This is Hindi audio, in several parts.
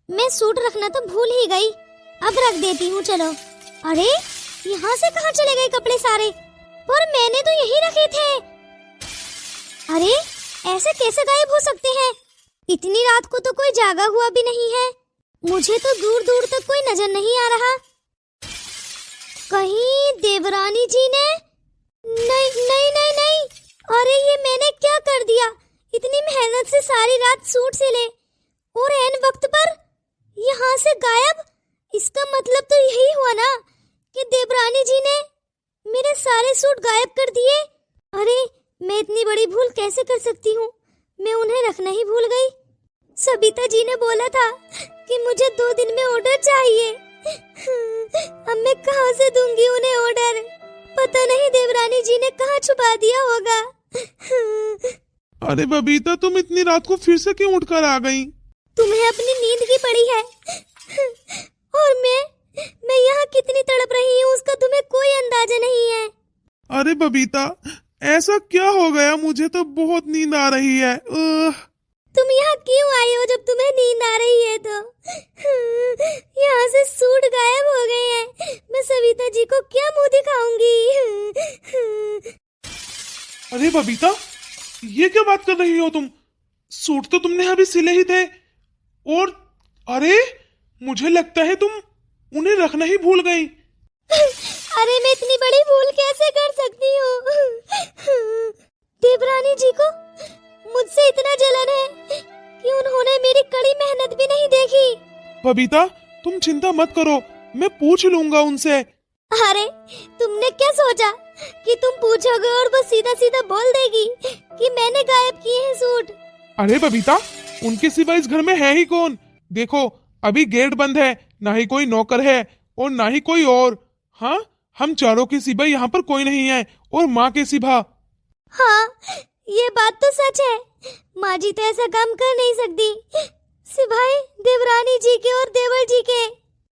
मैं सूट रखना तो भूल ही गई, अब रख देती हूँ। चलो। अरे यहाँ से कहाँ चले गए कपड़े सारे? पर मैंने तो यही रखे थे। अरे ऐसे कैसे गायब हो सकते हैं? इतनी रात को तो कोई जागा हुआ भी नहीं है। मुझे तो दूर दूर तक कोई नजर नहीं आ रहा। कहीं देवरानी जी ने? नहीं नहीं नहीं नहीं। अरे ये मैंने क्या कर दिया? इतनी मेहनत से सारी रात सूट सिले और ऐन वक्त पर यहाँ से गायब। इसका मतलब तो यही हुआ ना कि देवरानी जी ने मेरे सारे सूट गायब कर दिए। अरे मैं इतनी बड़ी भूल कैसे कर सकती हूँ? मैं उन्हें रखना ही भूल गई। सबिता जी ने बोला था कि मुझे 2 दिन में ऑर्डर चाहिए। अब मैं कहाँ से दूंगी उन्हें ऑर्डर? पता नहीं देवरानी जी ने कहाँ छुपा दिया होगा। अरे बबीता, तुम इतनी रात को फिर से क्यों उठकर आ गई? तुम्हें अपनी नींद की पड़ी है और मैं यहाँ कितनी तड़प रही हूँ उसका तुम्हें कोई अंदाजा नहीं है। अरे बबीता, ऐसा क्या हो गया? मुझे तो बहुत नींद आ रही है। तुम यहाँ क्यों आई हो जब तुम्हें नींद आ रही है? तो यहाँ से सूट गायब हो गए हैं। मैं सविता जी को क्या मुंह दिखाऊंगी? अरे बबीता, ये क्या बात कर रही हो तुम? सूट तो तुमने अभी सिले ही थे। और अरे मुझे लगता है तुम उन्हें रखना ही भूल गई। अरे मैं इतनी बड़ी भूल कैसे कर सकती हूँ? देवरानी जी को मुझसे इतना जलन है कि उन्होंने मेरी कड़ी मेहनत भी नहीं देखी। बबीता, तुम चिंता मत करो, मैं पूछ लूंगा उनसे। अरे तुमने क्या सोचा कि तुम पूछोगे और वो सीधा सीधा बोल देगी कि मैंने गायब किए हैं सूट? अरे बबीता, उनके सिवा इस घर में है ही कौन? देखो अभी गेट बंद है, ना ही कोई नौकर है और ना ही कोई और। हाँ, हम चारों के सिवा यहाँ पर कोई नहीं है और माँ के सिवा। हाँ, ये बात तो सच है। माँ जी तो ऐसा काम कर नहीं सकती सिवाय देवरानी जी के और देवर जी के।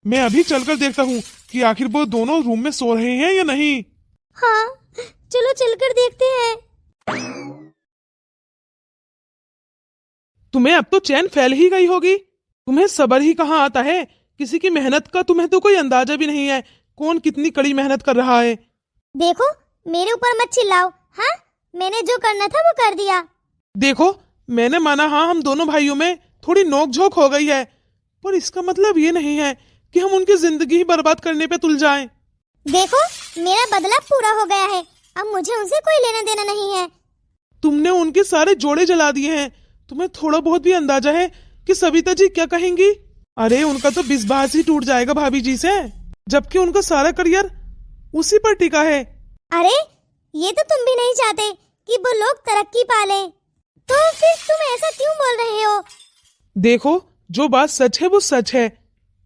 मैं अभी चलकर देखता हूँ कि आखिर वो दोनों रूम में सो रहे हैं या नहीं। हाँ, चलो चलकर देखते हैं। तुम्हें अब तो चैन फैल ही गई होगी। तुम्हें सब्र ही कहाँ आता है? किसी की मेहनत का तुम्हें तो कोई अंदाजा भी नहीं है, कौन कितनी कड़ी मेहनत कर रहा है। देखो मेरे ऊपर मत चिल्लाओ। हाँ, मैंने जो करना था वो कर दिया। देखो मैंने माना, हाँ हम दोनों भाइयों में थोड़ी नोक-झोंक हो गई है, पर इसका मतलब ये नहीं है कि हम उनकी जिंदगी ही बर्बाद करने पे तुल जाएं। देखो मेरा बदला पूरा हो गया है, अब मुझे उनसे कोई लेना देना नहीं है। तुमने उनके सारे जोड़े जला दिए हैं। तुम्हें थोड़ा बहुत भी अंदाजा है कि सविता जी क्या कहेंगी? अरे उनका तो बिस्बास ही टूट जाएगा भाभी जी से, जबकि उनका सारा करियर उसी पर टिका है। अरे ये तो तुम भी नहीं चाहते कि वो लोग तरक्की पाले, तो फिर तुम ऐसा क्यों बोल रहे हो? देखो जो बात सच है वो सच है।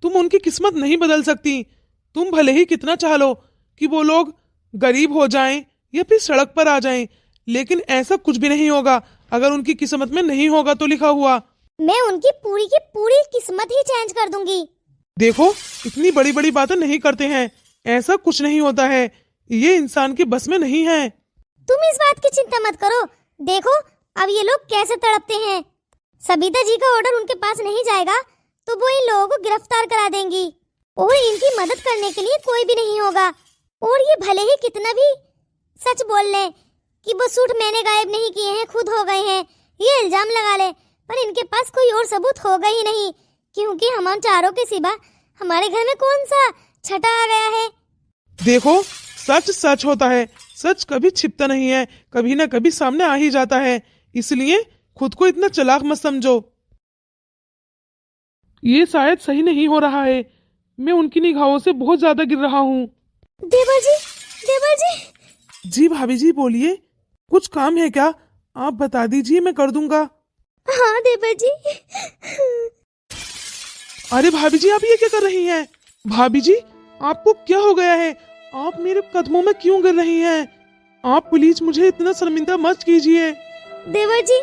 तुम उनकी किस्मत नहीं बदल सकती। तुम भले ही कितना चाह लो कि वो लोग गरीब हो जाएं या फिर सड़क पर आ जाएं, लेकिन ऐसा कुछ भी नहीं होगा अगर उनकी किस्मत में नहीं होगा तो लिखा हुआ। मैं उनकी पूरी की पूरी किस्मत ही चेंज कर दूंगी। देखो इतनी बड़ी बड़ी बातें नहीं करते हैं, ऐसा कुछ नहीं होता है, ये इंसान के बस में नहीं है। तुम इस बात की चिंता मत करो। देखो अब ये लोग कैसे तड़पते हैं। सबिता जी का ऑर्डर उनके पास नहीं जाएगा तो वो इन लोगों को गिरफ्तार करा देंगी और इनकी मदद करने के लिए कोई भी नहीं होगा। और ये भले ही कितना भी सच बोल ले कि वो सूट मैंने गायब नहीं किए हैं, खुद हो गए हैं, ये इल्जाम लगा ले, पर इनके पास कोई और सबूत होगा ही नहीं, क्योंकि हम चारों के सिवा हमारे घर में कौन सा छठा आ गया है। देखो सच सच होता है, सच कभी छिपता नहीं है, कभी ना कभी सामने आ ही जाता है, इसलिए खुद को इतना चालाक मत समझो। ये शायद सही नहीं हो रहा है, मैं उनकी निगाहों से बहुत ज्यादा गिर रहा हूँ। देवर जी, देवर जी। जी भाभी जी बोलिए, कुछ काम है क्या? आप बता दीजिए, मैं कर दूंगा। हाँ देवर जी। अरे भाभी जी आप ये क्या कर रही हैं? भाभी जी आपको क्या हो गया है? आप मेरे कदमों में क्यों गिर रही हैं? आप प्लीज मुझे इतना शर्मिंदा मत कीजिए। देवर जी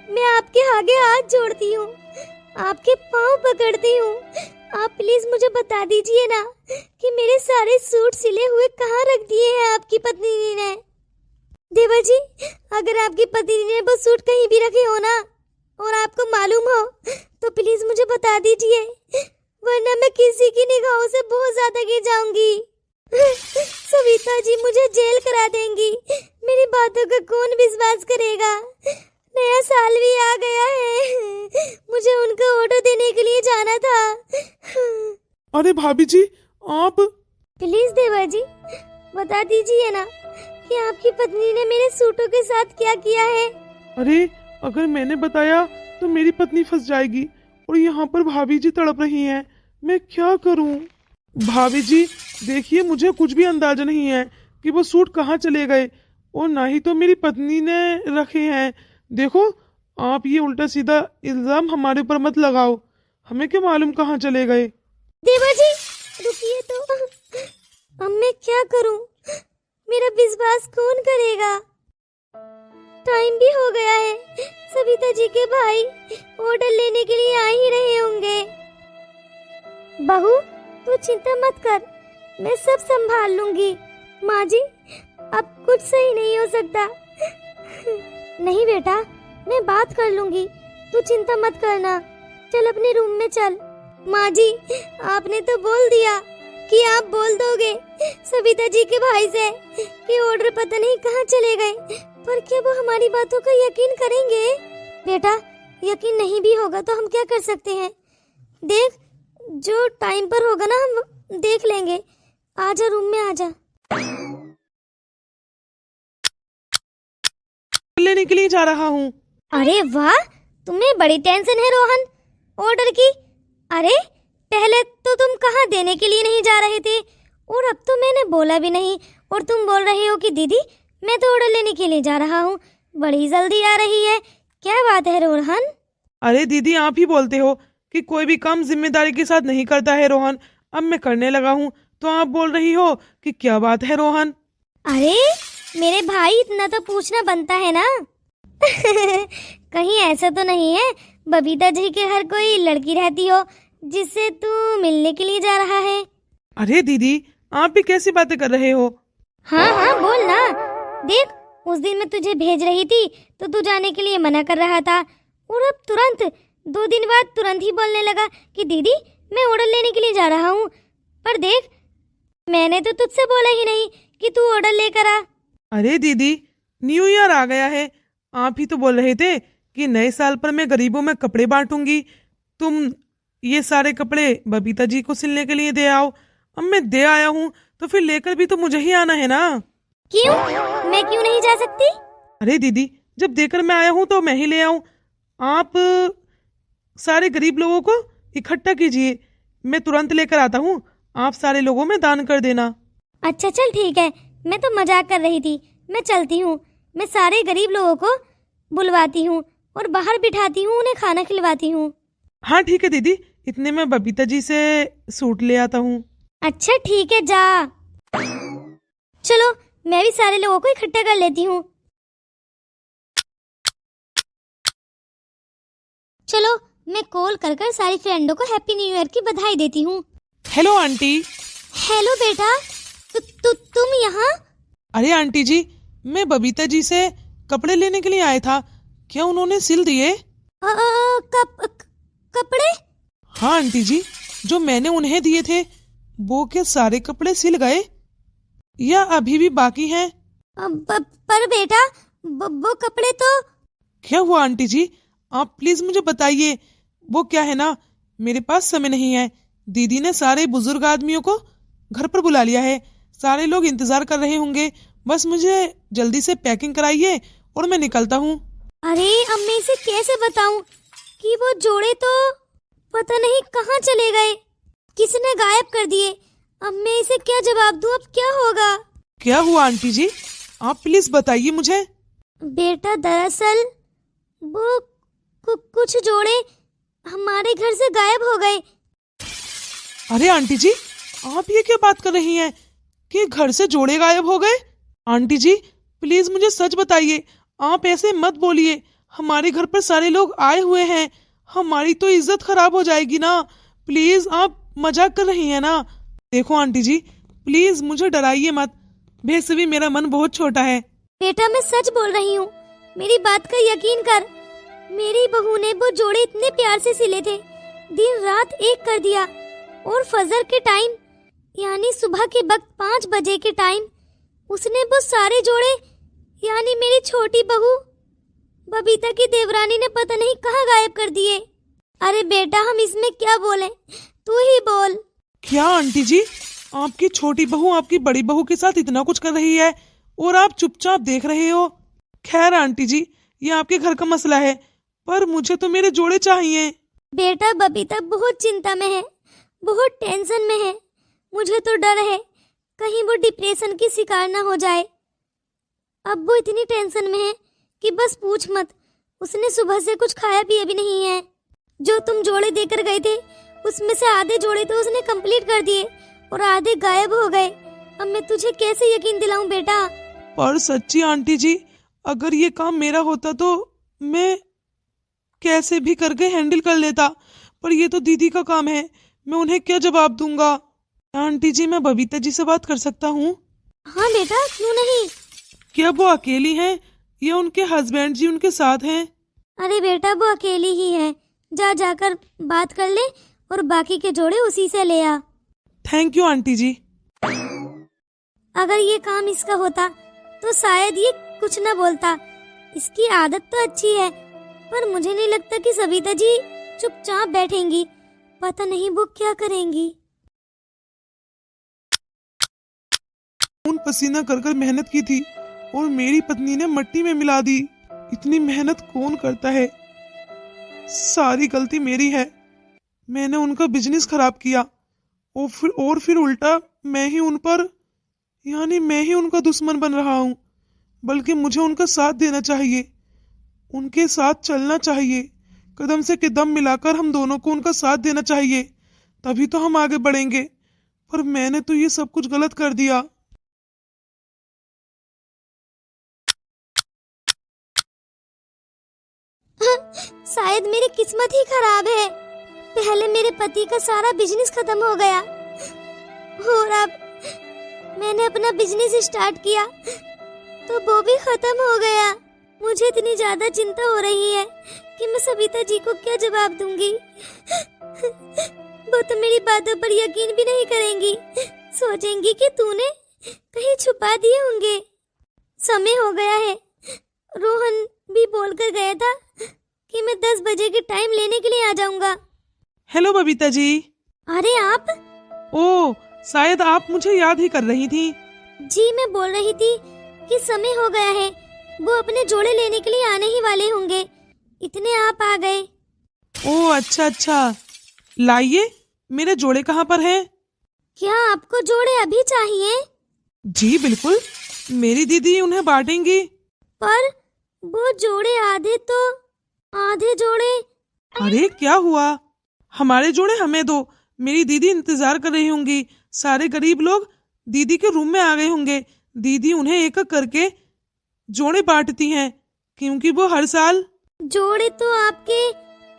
मैं आपके आगे हाथ जोड़ती हूँ, आपके पाँव पकड़ती हूँ, आप प्लीज मुझे बता दीजिए ना कि मेरे सारे सूट सिले हुए कहाँ रख दिए हैं आपकी पत्नी ने। देवर जी अगर आपकी पत्नी ने वो सूट कहीं भी रखे हो ना और आपको मालूम हो तो प्लीज मुझे बता दीजिए, वरना मैं किसी की निगाहों से बहुत ज्यादा गिर जाऊंगी। सविता जी मुझे जेल करा देंगी, मेरी बातों का कौन विश्वास करेगा। नया साल भी आ गया है, मुझे उनका ऑर्डर देने के लिए जाना था। अरे भाभी जी आप। प्लीज देवर जी बता दीजिए ना कि आपकी पत्नी ने मेरे सूटों के साथ क्या किया है। अरे अगर मैंने बताया तो मेरी पत्नी फंस जाएगी और यहाँ पर भाभी जी तड़प रही हैं, मैं क्या करूँ। भाभी जी देखिए, मुझे कुछ भी अंदाजा नहीं है कि वो सूट कहाँ चले गए, और ना ही तो मेरी पत्नी ने रखे हैं। देखो आप ये उल्टा सीधा इल्जाम हमारे ऊपर मत लगाओ, हमें क्या मालूम कहाँ चले गए। देवर जी रुकिए तो, अब मैं क्या करूं, मेरा विश्वास कौन करेगा। टाइम भी हो गया है, सविता जी के भाई ऑर्डर लेने के लिए आ ही रहे होंगे। बहू तू चिंता मत कर, मैं सब संभाल लूंगी। माँ जी अब कुछ सही नहीं हो सकता। नहीं बेटा मैं बात कर लूंगी, तू चिंता मत करना, चल अपने रूम में चल। माँ जी आपने तो बोल दिया कि आप बोल दोगे सविता जी के भाई से कि ऑर्डर पता नहीं कहाँ चले गए, पर क्या वो हमारी बातों का यकीन करेंगे। बेटा यकीन नहीं भी होगा तो हम क्या कर सकते हैं, देख जो टाइम पर होगा ना हम देख लेंगे। आजा रूम में आजा। लेने के लिए जा रहा हूँ। अरे वाह तुम्हें बड़ी टेंशन है रोहन ऑर्डर की। अरे पहले तो तुम कहाँ देने के लिए नहीं जा रहे थे, और अब तो मैंने बोला भी नहीं और तुम बोल रहे हो कि दीदी मैं तो ऑर्डर लेने के लिए जा रहा हूँ। बड़ी जल्दी आ रही है, क्या बात है रोहन। अरे दीदी आप ही बोलते हो कि कोई भी काम जिम्मेदारी के साथ नहीं करता है रोहन, अब मैं करने लगा हूँ तो आप बोल रही हो कि क्या बात है रोहन। अरे मेरे भाई इतना तो पूछना बनता है ना। कहीं ऐसा तो नहीं है बबीता जी के घर कोई लड़की रहती हो जिससे तू मिलने के लिए जा रहा है। अरे दीदी आप भी कैसी बातें कर रहे हो। हाँ हाँ बोल ना, देख उस दिन मैं तुझे भेज रही थी तो तू जाने के लिए मना कर रहा था, और अब तुरंत 2 दिन बाद तुरंत ही बोलने लगा कि दीदी मैं ऑर्डर लेने के लिए जा रहा हूँ। पर देख मैंने तो तुझसे बोला ही नहीं कि तू ऑर्डर लेकर आ। अरे दीदी न्यू ईयर आ गया है, आप ही तो बोल रहे थे कि नए साल पर मैं गरीबों में कपड़े बांटूंगी, तुम ये सारे कपड़े बबीता जी को सिलने के लिए दे आओ। अब मैं दे आया हूँ तो फिर लेकर भी तो मुझे ही आना है ना। क्यों मैं क्यों नहीं जा सकती। अरे दीदी जब देकर मैं आया हूँ तो मैं ही ले आऊं, आप सारे गरीब लोगों को इकट्ठा कीजिए, मैं तुरंत लेकर आता हूँ, आप सारे लोगों में दान कर देना। अच्छा चल ठीक है, मैं तो मजाक कर रही थी, मैं चलती हूँ। मैं सारे गरीब लोगों को बुलवाती हूँ और बाहर बिठाती हूँ, उन्हें खाना खिलवाती हूँ। हाँ ठीक है दीदी, इतने में बबीता जी से सूट ले आता हूँ। अच्छा ठीक है जा। चलो मैं भी सारे लोगों को इकट्ठा कर लेती हूँ। चलो मैं कॉल कर कर सारी फ्रेंडों को हैप्पी न्यू ईयर की बधाई देती हूँ। Hello aunty. हेलो बेटा तुम यहाँ। अरे आंटी जी मैं बबीता जी से कपड़े लेने के लिए आया था, क्या उन्होंने सिल दिए। कपड़े। हाँ आंटी जी जो मैंने उन्हें दिए थे वो क्या सारे कपड़े सिल गए या अभी भी बाकी हैं। पर बेटा वो कपड़े तो। क्या हुआ आंटी जी, आप प्लीज मुझे बताइए। वो क्या है ना, मेरे पास समय नहीं है, दीदी ने सारे बुजुर्ग आदमियों को घर पर बुला लिया है, सारे लोग इंतजार कर रहे होंगे, बस मुझे जल्दी से पैकिंग कराइए और मैं निकलता हूँ। अरे अब मैं इसे कैसे बताऊं कि वो जोड़े तो पता नहीं कहाँ चले गए, किसने गायब कर दिए। अब मैं इसे क्या जवाब दूं, अब क्या होगा। क्या हुआ आंटी जी, आप प्लीज बताइए मुझे। बेटा दरअसल वो कुछ जोड़े हमारे घर से गायब हो गए। अरे आंटी जी आप ये क्या बात कर रही हैं कि घर से जोड़े गायब हो गए। आंटी जी प्लीज मुझे सच बताइए, आप ऐसे मत बोलिए, हमारे घर पर सारे लोग आए हुए हैं, हमारी तो इज्जत खराब हो जाएगी ना। प्लीज आप मजाक कर रही हैं ना। देखो आंटी जी प्लीज मुझे डराइए मत, वैसे भी मेरा मन बहुत छोटा है। बेटा मैं सच बोल रही हूँ, मेरी बात का यकीन कर, मेरी बहू ने वो जोड़े इतने प्यार से सिले थे, दिन रात एक कर दिया। और फजर के टाइम यानी सुबह के वक्त 5 बजे के टाइम उसने वो सारे जोड़े यानी मेरी छोटी बहू बबीता की देवरानी ने पता नहीं कहाँ गायब कर दिए। अरे बेटा, हम इसमें क्या बोले, तू ही बोल। क्या आंटी जी, आपकी छोटी बहू आपकी बड़ी बहू के साथ इतना कुछ कर रही है और आप चुपचाप देख रहे हो? खैर आंटी जी, ये आपके घर का मसला है, पर मुझे तो मेरे जोड़े चाहिए। बेटा, बबीता बहुत चिंता में है, बहुत टेंशन में है। मुझे तो डर है कहीं वो डिप्रेशन की शिकार ना हो जाए। अब वो इतनी टेंशन में है कि बस पूछ मत। उसने सुबह से कुछ खाया पिया भी नहीं है। जो तुम जोड़े देकर गए थे उसमें से आधे जोड़े तो उसने कंप्लीट कर दिए और आधे गायब हो गए। अब मैं तुझे कैसे यकीन दिलाऊं बेटा? पर सच्ची आंटी जी, अगर ये काम मेरा होता तो मैं कैसे भी करके हैंडल कर लेता, पर ये तो दीदी का काम है, मैं उन्हें क्या जवाब दूंगा? आंटी जी, मैं बबीता जी से बात कर सकता हूँ? हाँ बेटा, क्यों नहीं। क्या वो अकेली हैं या उनके हस्बैंड जी उनके साथ हैं? अरे बेटा, वो अकेली ही है। जाकर बात कर ले और बाकी के जोड़े उसी से ले आ। थैंक यू आंटी जी। अगर ये काम इसका होता तो शायद ये कुछ न बोलता। इसकी आदत तो अच्छी है, पर मुझे नहीं लगता कि सविता जी चुपचाप बैठेंगी। पता नहीं वो क्या करेंगी। खून पसीना कर कर मेहनत की थी और मेरी पत्नी ने मिट्टी में मिला दी। इतनी मेहनत कौन करता है? सारी गलती मेरी है। मैंने उनका बिजनेस खराब किया और फिर उल्टा मैं ही उन पर यानी मैं ही उनका दुश्मन बन रहा हूँ। बल्कि मुझे उनका साथ देना चाहिए, उनके साथ चलना चाहिए। कदम से कदम मिलाकर हम दोनों को उनका साथ देना चाहिए, तभी तो हम आगे बढ़ेंगे। पर मैंने तो ये सब कुछ गलत कर दिया। शायद मेरी किस्मत ही खराब है। पहले मेरे पति का सारा बिजनेस खत्म हो गया और अब मैंने अपना बिजनेस स्टार्ट किया तो वो भी खत्म हो गया। मुझे इतनी ज्यादा चिंता हो रही है कि मैं सविता जी को क्या जवाब दूंगी। वो तो मेरी बातों पर यकीन भी नहीं करेंगी, सोचेंगी कि तूने कहीं छुपा दिए होंगे। समय हो गया है। रोहन भी बोलकर गया था कि मैं 10 बजे के टाइम लेने के लिए आ जाऊंगा। हेलो बबीता जी। अरे आप? ओह, शायद आप मुझे याद ही कर रही थी। जी, मैं बोल रही थी कि समय हो गया है, वो अपने जोड़े लेने के लिए आने ही वाले होंगे। इतने आप आ गए। ओह अच्छा, लाइए, मेरे जोड़े कहाँ पर हैं? क्या आपको जोड़े अभी चाहिए? जी बिल्कुल, मेरी दीदी उन्हें बांटेंगी। पर वो जोड़े आधे जोड़े। अरे क्या हुआ? हमारे जोड़े हमें दो, मेरी दीदी इंतजार कर रही होंगी। सारे गरीब लोग दीदी के रूम में आ गए होंगे। दीदी उन्हें एक एक करके जोड़े बांटती हैं, क्योंकि वो हर साल। जोड़े तो आपके।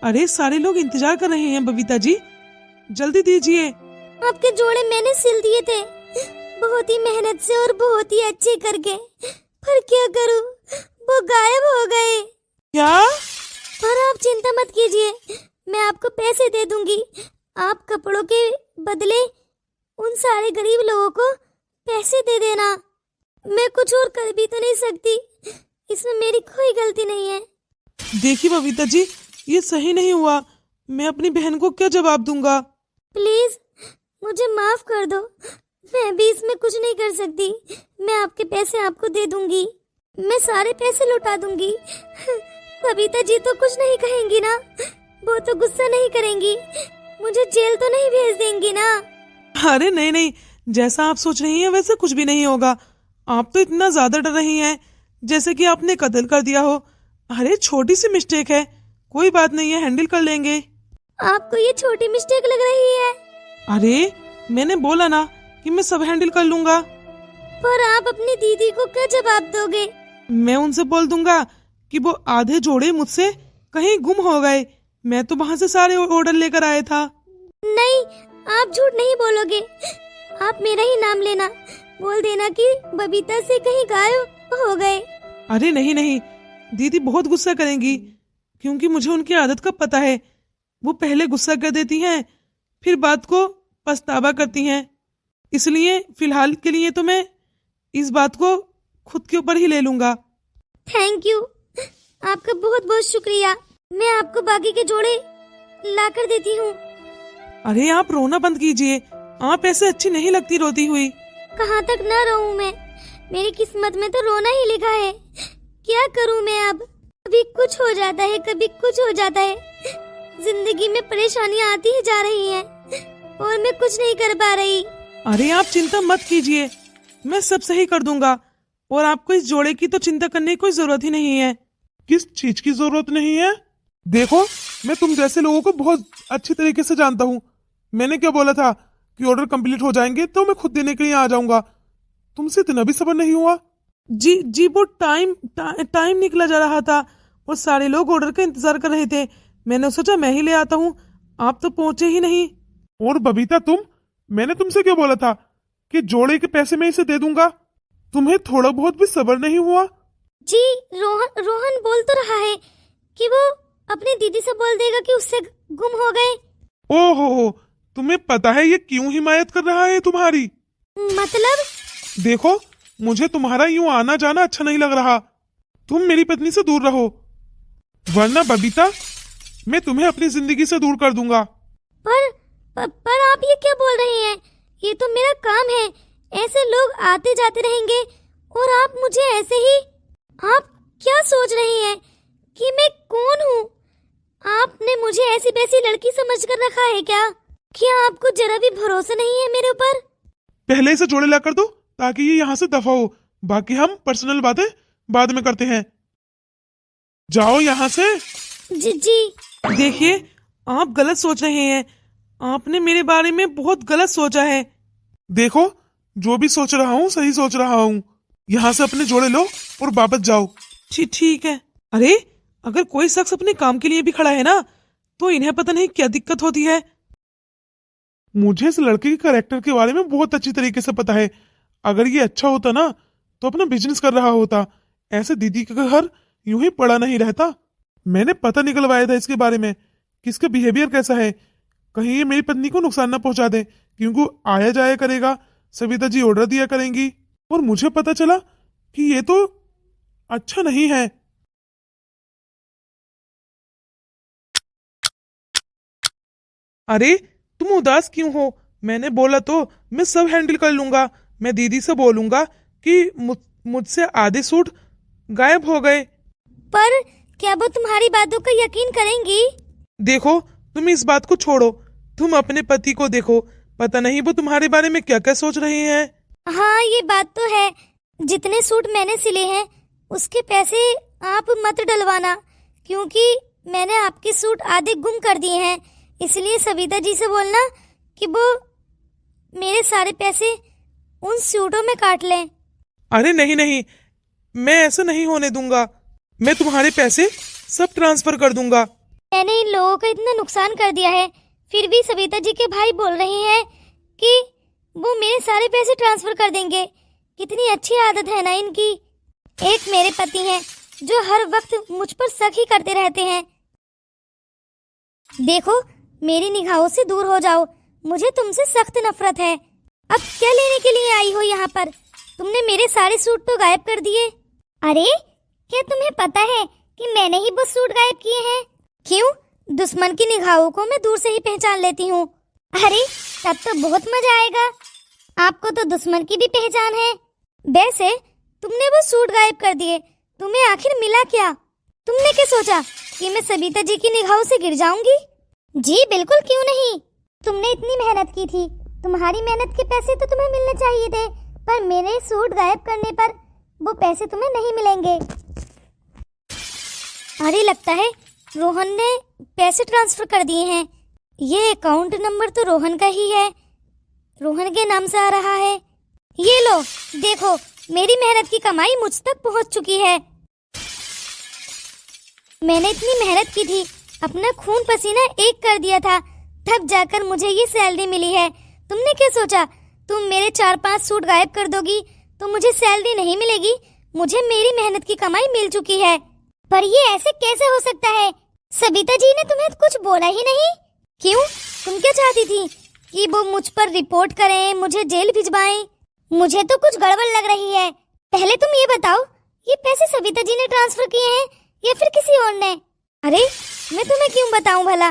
अरे सारे लोग इंतजार कर रहे हैं बबीता जी, जल्दी दीजिए। आपके जोड़े मैंने सिल दिए थे, बहुत ही मेहनत से और बहुत ही अच्छे करके। पर क्या करूं, वो गायब हो गए। क्या? पर आप चिंता मत कीजिए, मैं आपको पैसे दे दूंगी। आप कपड़ों के बदले उन सारे गरीब लोगों को पैसे दे देना। मैं कुछ और कर भी तो नहीं सकती, इसमें मेरी कोई गलती नहीं है। देखिए बबीता जी, ये सही नहीं हुआ। मैं अपनी बहन को क्या जवाब दूंगा? प्लीज मुझे माफ कर दो, मैं भी इसमें कुछ नहीं कर सकती। मैं आपके पैसे आपको दे दूंगी, मैं सारे पैसे लौटा दूंगी। बबीता जी तो कुछ नहीं कहेंगी ना? वो तो गुस्सा नहीं करेंगी? मुझे जेल तो नहीं भेज देंगी ना? अरे नहीं, जैसा आप सोच रही हैं वैसे कुछ भी नहीं होगा। आप तो इतना ज्यादा डर रही हैं जैसे कि आपने कत्ल कर दिया हो। अरे छोटी सी मिस्टेक है, कोई बात नहीं है, हैंडल कर लेंगे। आपको ये छोटी मिस्टेक लग रही है? अरे मैंने बोला ना कि मैं सब हैंडल कर लूंगा। पर आप अपनी दीदी को क्या जवाब दोगे? मैं उनसे बोल दूंगा कि वो आधे जोड़े मुझसे कहीं गुम हो गए। मैं तो वहाँ से सारे ऑर्डर लेकर आया था। नहीं, आप झूठ नहीं बोलोगे। आप मेरा ही नाम लेना, बोल देना कि बबीता से कहीं गायब हो गए। अरे नहीं, दीदी बहुत गुस्सा करेंगी, क्योंकि मुझे उनकी आदत का पता है। वो पहले गुस्सा कर देती हैं, फिर बात को पछतावा करती हैं। इसलिए फिलहाल के लिए तो मैं इस बात को खुद के ऊपर ही ले लूंगा। थैंक यू, आपका बहुत बहुत शुक्रिया। मैं आपको बाकी के जोड़े ला कर देती हूँ। अरे आप रोना बंद कीजिए, आप ऐसे अच्छी नहीं लगती रोती हुई। कहाँ तक न रहूं मैं, मेरी किस्मत में तो रोना ही लिखा है। क्या करूं मैं अब, कभी कुछ हो जाता है, कभी कुछ हो जाता है। जिंदगी में परेशानियां आती ही जा रही हैं और मैं कुछ नहीं कर पा रही। अरे आप चिंता मत कीजिए, मैं सब सही कर दूंगा और आपको इस जोड़े की तो चिंता करने की कोई जरूरत ही नहीं है। किस चीज की जरूरत नहीं है? देखो, मैं तुम जैसे लोगों को बहुत अच्छी तरीके से जानता हूँ। मैंने क्या बोला था कि ऑर्डर कंप्लीट हो जाएंगे तो मैं खुद देने के लिए आ जाऊंगा। तुमसे इतना भी सब्र नहीं हुआ? जी वो टाइम निकला जा रहा था और सारे लोग ऑर्डर का इंतजार कर रहे थे। मैंने सोचा मैं ही ले आता हूँ, आप तो पहुंचे ही नहीं। और बबीता मैंने तुमसे क्या बोला था कि जोड़े के पैसे मैं इसे दे दूंगा? तुम्हें थोड़ा बहुत भी सब्र नहीं हुआ? जी, रोहन बोल तो रहा है कि वो अपनी दीदी से बोल देगा कि उससे गुम हो गए। ओहो, तुम्हें पता है ये क्यों हिमायत कर रहा है तुम्हारी? मतलब? देखो, मुझे तुम्हारा यूं आना जाना अच्छा नहीं लग रहा। तुम मेरी पत्नी से दूर रहो, वरना बबीता मैं तुम्हें अपनी जिंदगी से दूर कर दूंगा। पर आप ये क्या बोल रही हैं? ये तो मेरा काम है। ऐसे लोग आते जाते रहेंगे और आप मुझे ऐसे ही। आप क्या सोच रही हैं कि मैं कौन हूँ? आपने मुझे ऐसी वैसी लड़की समझकर रखा है क्या? क्या आपको जरा भी भरोसा नहीं है मेरे ऊपर? पहले इसे जोड़े ला कर दो ताकि ये यहाँ से दफा हो। बाकी हम पर्सनल बातें बाद में करते हैं। जाओ यहाँ से। जी। देखिए, आप गलत सोच रहे हैं। आपने मेरे बारे में बहुत गलत सोचा है। देखो, जो भी सोच रहा हूँ सही सोच रहा हूँ। यहाँ से अपने जोड़े लो और वापस जाओ। ठीक है। अरे, अगर कोई शख्स अपने काम के लिए भी खड़ा है ना, तो इन्हें पता नहीं क्या दिक्कत होती है। मुझे इस लड़के के कैरेक्टर के बारे में बहुत अच्छी तरीके से पता है। अगर ये अच्छा होता ना तो अपना बिजनेस कर रहा होता। ऐसे दीदी का घर यूं ही पड़ा नहीं रहता। मैंने पता निकलवाया था इसके बारे में कि इसका बिहेवियर कैसा है। कहीं ये मेरी पत्नी को नुकसान ना पहुंचा दे, क्योंकि आया जाया करेगा, सविता जी ऑर्डर दिया करेंगी और मुझे पता चला कि ये तो अच्छा नहीं है। अरे, तुम उदास क्यों हो? मैंने बोला तो मैं सब हैंडल कर लूंगा। मैं दीदी से बोलूंगा कि मुझसे आधे सूट गायब हो गए। पर क्या वो तुम्हारी बातों का यकीन करेंगी? देखो, तुम इस बात को छोड़ो, तुम अपने पति को देखो। पता नहीं वो तुम्हारे बारे में क्या क्या सोच रहे हैं। हाँ, ये बात तो है। जितने सूट मैंने सिले हैं उसके पैसे आप मत डलवाना, क्योंकि मैंने आपके सूट आधे गुम कर दिए हैं। इसलिए सविता जी से बोलना कि वो मेरे सारे पैसे उन सूटों में काट लें। अरे नहीं, मैं ऐसा नहीं होने दूंगा। मैं तुम्हारे पैसे सब ट्रांसफर कर दूंगा। मैंने इन लोगों का इतना नुकसान कर दिया है, फिर भी सविता जी के भाई बोल रहे हैं कि वो मेरे सारे पैसे ट्रांसफर कर देंगे। कितनी अच्छी आदत है ना इनकी। एक मेरे पति हैं जो हर वक्त मुझ पर शक ही करते रहते हैं। देखो, मेरी निगाहों से दूर हो जाओ, मुझे तुमसे सख्त नफरत है। अब क्या लेने के लिए आई हो यहाँ पर? तुमने मेरे सारे सूट तो गायब कर दिए। अरे, क्या तुम्हें पता है कि मैंने ही वो सूट गायब किए हैं? क्यों? दुश्मन की निगाहों को मैं दूर से ही पहचान लेती हूँ। अरे, तब तो बहुत मजा आएगा। आपको तो दुश्मन की भी पहचान है। वैसे तुमने वो सूट गायब कर दिए, तुम्हें आखिर मिला क्या? तुमने क्या सोचा कि मैं सविता जी की निगाहों से गिर जाऊंगी? जी बिल्कुल, क्यों नहीं। तुमने इतनी मेहनत की थी, तुम्हारी मेहनत के पैसे तो तुम्हें मिलने चाहिए थे, पर मेरे सूट गायब करने पर वो पैसे तुम्हें नहीं मिलेंगे। अरे, लगता है रोहन ने पैसे ट्रांसफर कर दिए हैं। ये अकाउंट नंबर तो रोहन का ही है, रोहन के नाम से आ रहा है। ये लो, देखो, मेरी मेहनत की कमाई मुझ तक पहुंच चुकी है। मैंने इतनी मेहनत की थी, अपना खून पसीना एक कर दिया था, तब जाकर मुझे ये सैलरी मिली है। तुमने क्या सोचा तुम मेरे 4-5 सूट गायब कर दोगी तो मुझे सैलरी नहीं मिलेगी? मुझे मेरी मेहनत की कमाई मिल चुकी है। पर ये ऐसे कैसे हो सकता है? सविता जी ने तुम्हें कुछ बोला ही नहीं? क्यों? तुम क्या चाहती थी कि वो मुझ पर रिपोर्ट करें, मुझे जेल भिजवाएं? मुझे तो कुछ गड़बड़ लग रही है। पहले तुम ये बताओ, ये पैसे सविता जी ने ट्रांसफर किए हैं या फिर किसी और ने? अरे मैं तुम्हें क्यों बताऊं भला?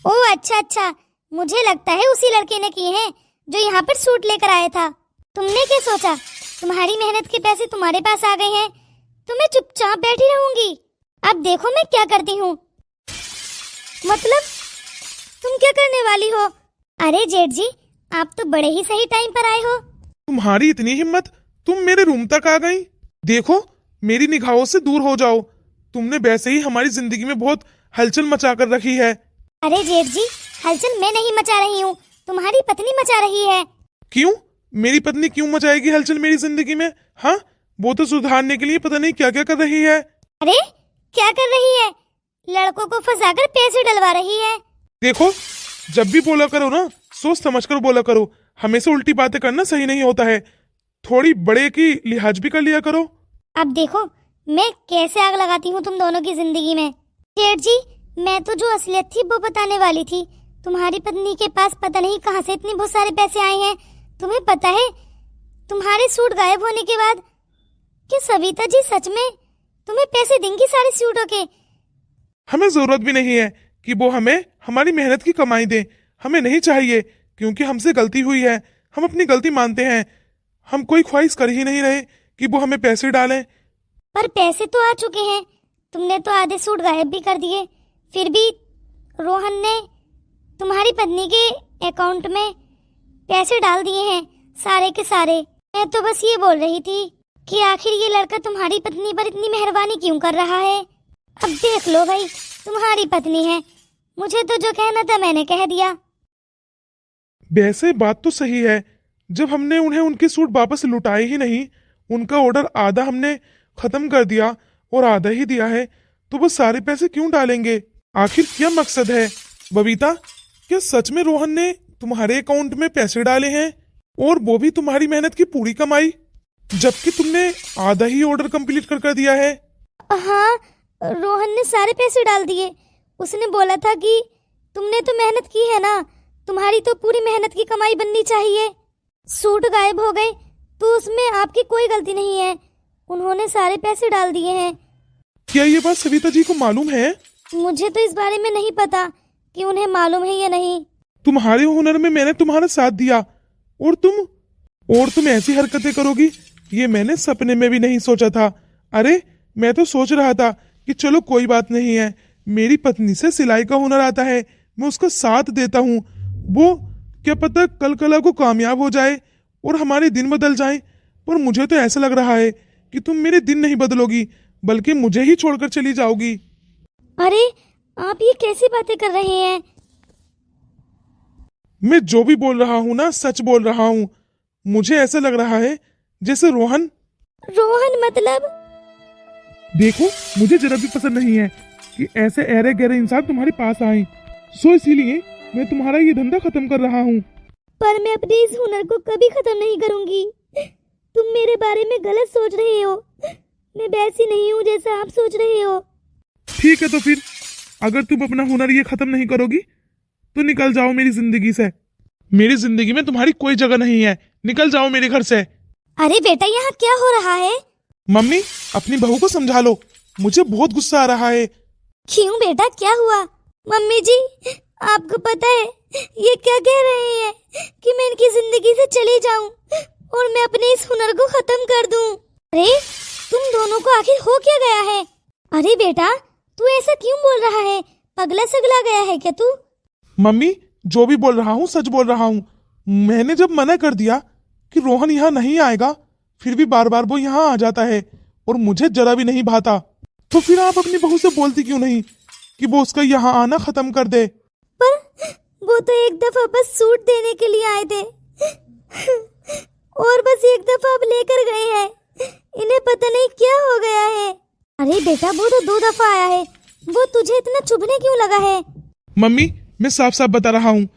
ओह अच्छा, मुझे लगता है उसी लड़के ने किए हैं जो यहाँ पर सूट लेकर आया था। तुमने क्या सोचा तुम्हारी मेहनत के पैसे तुम्हारे पास आ गए हैं तो मैं चुपचाप बैठी रहूंगी? अब देखो मैं क्या करती हूँ। मतलब तुम क्या करने वाली हो? अरे जेठ जी, आप तो बड़े ही सही टाइम पर आए हो। तुम्हारी इतनी हिम्मत, तुम मेरे रूम तक आ गई। देखो, मेरी निगाहों से दूर हो जाओ। तुमने वैसे ही हमारी जिंदगी में बहुत हलचल मचा कर रखी है। अरे जेठ जी, हलचल मैं नहीं मचा रही हूँ, तुम्हारी पत्नी मचा रही है। क्यों? मेरी पत्नी क्यों मचाएगी हलचल मेरी जिंदगी में? हाँ, वो तो सुधारने के लिए पता नहीं क्या क्या कर रही है। अरे क्या कर रही है? लड़कों को फंसाकर पैसे डलवा रही है। देखो, जब भी बोला करो ना, सोच समझ कर बोला करो। हमेशा उल्टी बातें करना सही नहीं होता है। थोड़ी बड़े की लिहाज भी कर लिया करो। अब देखो मैं कैसे आग लगाती हूँ तुम दोनों की जिंदगी में। जेठ जी, मैं तो जो असलियत थी वो बताने वाली थी। तुम्हारी पत्नी के पास पता नहीं कहाँ से इतने बहुत सारे पैसे आए हैं। तुम्हें पता है तुम्हारे सूट गायब होने के बाद कि सविता जी सच में तुम्हें पैसे देंगी सारे सूटों के? हमें जरूरत भी नहीं है कि वो हमें हमारी मेहनत की कमाई दे। हमें नहीं चाहिए, क्योंकि हमसे गलती हुई है। हम अपनी गलती मानते हैं। हम कोई ख्वाहिश कर ही नहीं रहे कि वो हमें पैसे डालें। पर पैसे तो आ चुके हैं। तुमने तो आधे सूट गायब भी कर दिए, फिर भी रोहन ने तुम्हारी पत्नी के अकाउंट में पैसे डाल दिए हैं सारे के सारे। मैं तो बस ये बोल रही थी कि आखिर ये लड़का तुम्हारी पत्नी पर इतनी मेहरबानी क्यों कर रहा है। अब देख लो भाई, तुम्हारी पत्नी है, मुझे तो जो कहना था मैंने कह दिया। वैसे बात तो सही है। जब हमने उन्हें उनके सूट वापस लुटाए ही नहीं, उनका ऑर्डर आधा हमने खत्म कर दिया और आधा ही दिया है, तो वो सारे पैसे क्यों डालेंगे? आखिर क्या मकसद है? बबीता, क्या सच में रोहन ने तुम्हारे अकाउंट में पैसे डाले हैं, और वो भी तुम्हारी मेहनत की पूरी कमाई, जबकि तुमने आधा ही ऑर्डर कंप्लीट कर दिया है? हाँ, रोहन ने सारे पैसे डाल दिए। उसने बोला था कि तुमने तो मेहनत की है ना, तुम्हारी तो पूरी मेहनत की कमाई बननी चाहिए। सूट गायब हो गए तो उसमें आपकी कोई गलती नहीं है, उन्होंने सारे पैसे डाल दिए हैं। क्या ये बात सविता जी को मालूम है? मुझे तो इस बारे में नहीं पता कि उन्हें मालूम है या नहीं। तुम्हारे हुनर में मैंने तुम्हारा साथ दिया, और तुम ऐसी हरकतें करोगी, ये मैंने सपने में भी नहीं सोचा था। अरे, मैं तो सोच रहा था कि चलो कोई बात नहीं है, मेरी पत्नी से सिलाई का हुनर आता है, मैं उसका साथ देता हूँ। वो क्या पता कल कला को कामयाब हो जाए और हमारे दिन बदल जाएं। पर मुझे तो ऐसा लग रहा है कि तुम मेरे दिन नहीं बदलोगी, बल्कि मुझे ही छोड़कर चली जाओगी। अरे आप ये कैसी बातें कर रहे हैं? मैं जो भी बोल रहा हूँ ना, सच बोल रहा हूँ। मुझे ऐसा लग रहा है जैसे रोहन मतलब? देखो, मुझे जरा भी पसंद नहीं है कि ऐसे ऐरे गहरे इंसान तुम्हारे पास आए, सो इसीलिए मैं तुम्हारा ये धंधा खत्म कर रहा हूँ। पर मैं अपने इस हुनर को कभी खत्म नहीं करूंगी। तुम मेरे बारे में गलत सोच रहे हो, मैं वैसी नहीं हूँ जैसा आप सोच रहे हो। ठीक है, तो फिर अगर तुम अपना हुनर ये खत्म नहीं करोगी तो निकल जाओ मेरी जिंदगी से। मेरी जिंदगी में तुम्हारी कोई जगह नहीं है, निकल जाओ मेरे घर से। अरे बेटा, यहाँ क्या हो रहा है? मम्मी, अपनी बहू को समझा लो, मुझे बहुत गुस्सा आ रहा है। क्यों बेटा, क्या हुआ? मम्मी जी, आपको पता है ये क्या कह रहे हैं कि मैं इनकी जिंदगी से चली जाऊं और मैं अपने इस हुनर को खत्म कर दूं। अरे तुम दोनों को आखिर हो क्या गया है? अरे बेटा, तू ऐसा क्यों बोल रहा है? पगला सगला गया है क्या तू? मम्मी, जो भी बोल रहा हूँ सच बोल रहा हूँ। मैंने जब मना कर दिया कि रोहन यहाँ नहीं आएगा, फिर भी बार बार वो यहाँ आ जाता है और मुझे जरा भी नहीं भाता। तो फिर आप अपनी बहू से बोलती क्यों नहीं कि वो उसका यहाँ आना खत्म कर दे? पर वो तो एक दफा बस सूट देने के लिए आए थे और बस एक दफा अब लेकर गए हैं। इन्हें पता नहीं क्या हो गया है। अरे बेटा, वो तो 2 दफा आया है, वो तुझे इतना चुभने क्यों लगा है? मम्मी, मैं साफ साफ बता रहा हूँ,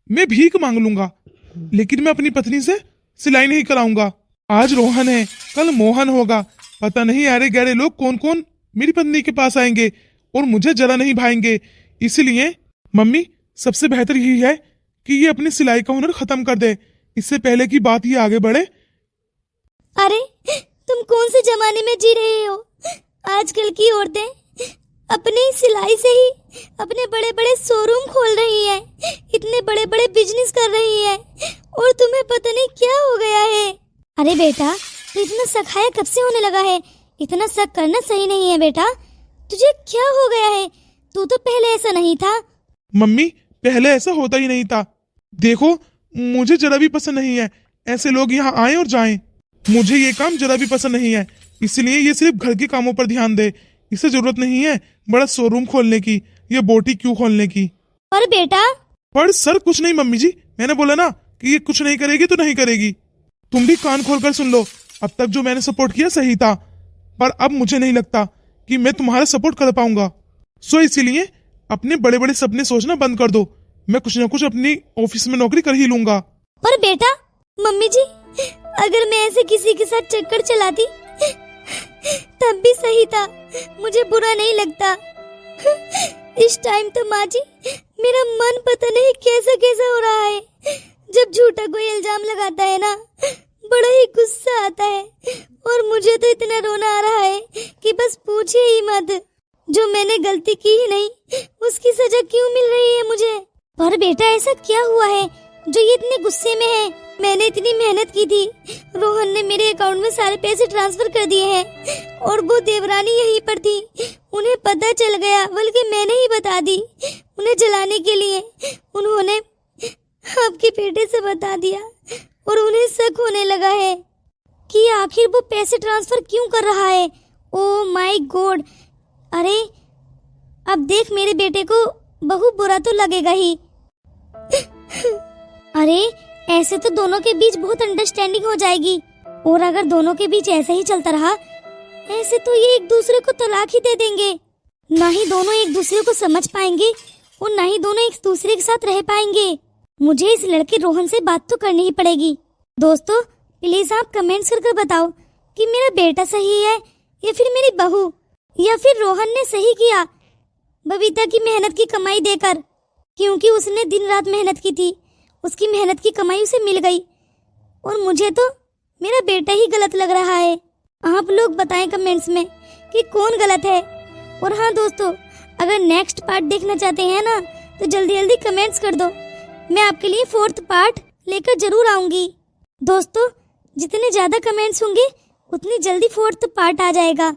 मैं भीख मांग लूंगा, लेकिन मैं अपनी पत्नी से सिलाई नहीं कराऊंगा। आज रोहन है, कल मोहन होगा, पता नहीं अरे गहरे लोग कौन कौन मेरी पत्नी के पास आएंगे और मुझे जरा नहीं भाएंगे। इसलिए मम्मी सबसे बेहतर यही है कि ये अपनी सिलाई का हुनर खत्म कर दे, इससे पहले की बात ये आगे बढ़े। अरे तुम कौन से जमाने में जी रहे हो? आजकल की औरतें अपनी सिलाई से ही अपने बड़े बड़े शोरूम खोल रही हैं, इतने बड़े बड़े बिजनेस कर रही हैं, और तुम्हें पता नहीं क्या हो गया है। अरे बेटा, तो इतना शक है कब से होने लगा है? इतना शक करना सही नहीं है बेटा। तुझे क्या हो गया है? तू तो पहले ऐसा नहीं था। मम्मी पहले ऐसा होता ही नहीं था। देखो मुझे जरा भी पसंद नहीं है ऐसे लोग यहाँ आए और जाएं। मुझे ये काम जरा भी पसंद नहीं है, इसलिए ये सिर्फ घर के कामों पर ध्यान दे। इसे जरूरत नहीं है बड़ा शोरूम खोलने की या बोटी क्यों खोलने की। पर बेटा, पर सर कुछ नहीं मम्मी जी, मैंने बोला ना कि ये कुछ नहीं करेगी तो नहीं करेगी। तुम भी कान खोलकर सुन लो, अब तक जो मैंने सपोर्ट किया सही था, पर अब मुझे नहीं लगता कि मैं तुम्हारा सपोर्ट कर पाऊंगा। सो इसीलिए अपने बड़े बड़े सपने सोचना बंद कर दो। मैं कुछ ना कुछ अपनी ऑफिस में नौकरी कर ही लूंगा। पर बेटा, मम्मी जी, अगर मैं ऐसे किसी के साथ चक्कर चलाती तब भी सही था, मुझे बुरा नहीं लगता। इस टाइम तो माँ जी मेरा मन पता नहीं कैसा कैसा हो रहा है। जब झूठा कोई इल्जाम लगाता है ना, बड़ा ही गुस्सा आता है, और मुझे तो इतना रोना आ रहा है कि बस पूछिए ही मत। जो मैंने गलती की ही नहीं, उसकी सजा क्यों मिल रही है मुझे? पर बेटा, ऐसा क्या हुआ है जो ये इतने गुस्से में है? मैंने इतनी मेहनत की थी, रोहन ने मेरे अकाउंट में सारे पैसे ट्रांसफर कर दिए हैं, और वो देवरानी यहीं पर थी, उन्हें पता चल गया, बल्कि मैंने ही बता दी उन्हें जलाने के लिए। उन्होंने आपके बेटे से बता दिया, और उन्हें शक होने लगा है कि आखिर वो पैसे ट्रांसफर क्यों कर रहा है। Oh my God! अरे अब देख, मेरे बेटे को बहुत बुरा तो लगेगा ही। अरे ऐसे तो दोनों के बीच बहुत अंडरस्टैंडिंग हो जाएगी, और अगर दोनों के बीच ऐसे ही चलता रहा, ऐसे तो ये एक दूसरे को तलाक ही दे देंगे। ना ही दोनों एक दूसरे को समझ पाएंगे, और ना ही दोनों एक दूसरे के साथ रह पाएंगे। मुझे इस लड़के रोहन से बात तो करनी ही पड़ेगी। दोस्तों प्लीज आप कमेंट्स करके बताओ कि मेरा बेटा सही है या फिर मेरी बहू, या फिर रोहन ने सही किया बबीता की मेहनत की कमाई देकर, क्योंकि उसने दिन रात मेहनत की थी, उसकी मेहनत की कमाई उसे मिल गई, और मुझे तो मेरा बेटा ही गलत लग रहा है। आप लोग बताएं कमेंट्स में कि कौन गलत है। और हाँ दोस्तों, अगर नेक्स्ट पार्ट देखना चाहते हैं ना, तो जल्दी जल्दी कमेंट्स कर दो, मैं आपके लिए 4th पार्ट लेकर जरूर आऊंगी। दोस्तों जितने ज्यादा कमेंट्स होंगे उतनी जल्दी 4th पार्ट आ जाएगा।